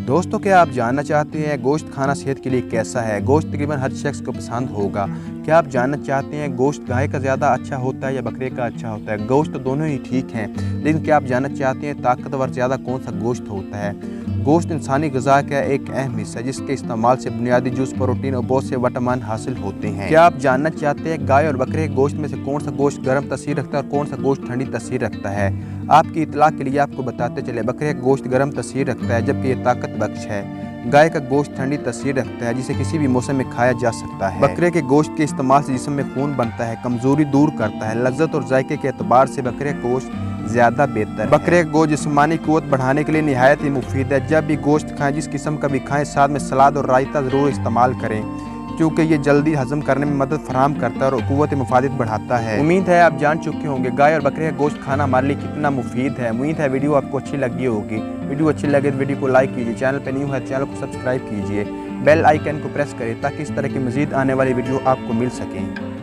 दोस्तों, क्या आप जानना चाहते हैं गोश्त खाना सेहत के लिए कैसा है? गोश्त तकरीबन हर शख्स को पसंद होगा। क्या आप जानना चाहते हैं गोश्त गाय का ज़्यादा अच्छा होता है या बकरे का अच्छा होता है? गोश्त तो दोनों ही ठीक हैं, लेकिन क्या आप जानना चाहते हैं ताकतवर ज़्यादा कौन सा गोश्त होता है? गोश्त इंसानी ग़िज़ा का एक अहम हिस्सा है जिसके इस्तेमाल से बुनियादी जूस, प्रोटीन और बहुत से विटामिन हासिल होते हैं। क्या आप जानना चाहते हैं गाय और बकरे के गोश्त में से कौन सा गोश्त गर्म तासीर रखता है और कौन सा गोश्त ठंडी तासीर रखता है? आपकी इतला के लिए आपको बताते चले, बकरे का गोश्त गर्म तासीर रखता है जबकि ये ताकत बख्श है। गाय का गोश्त ठंडी तासीर रखता है जिसे किसी भी मौसम में खाया जा सकता है। बकरे के गोश्त के इस्तेमाल से जिस्म में खून बनता है, कमजोरी दूर करता है। लज्जत और जायके के एतबार से बकरे का गोश्त ज़्यादा बेहतर है। बकरे का गोश्त जिस्मानी क़ुव्वत बढ़ाने के लिए निहायत ही मुफीद है। जब भी गोश्त खाएं, जिस किस्म का भी खाएं, साथ में सलाद और रायता ज़रूर इस्तेमाल करें क्योंकि ये जल्दी हजम करने में मदद फराहम करता है और क़ुव्वत मुफादित बढ़ाता है। उम्मीद है आप जान चुके होंगे गाय और बकरे का गोश्त खाना हमारे लिए कितना मुफीद है। उम्मीद है वीडियो आपको अच्छी लगी होगी। वीडियो अच्छी लगे तो वीडियो को लाइक कीजिए, चैनल पर न्यू है तो चैनल को सब्सक्राइब कीजिए, बेल आइकन को प्रेस करें ताकि इस तरह की मज़ीद आने वाली वीडियो आपको मिल सकें।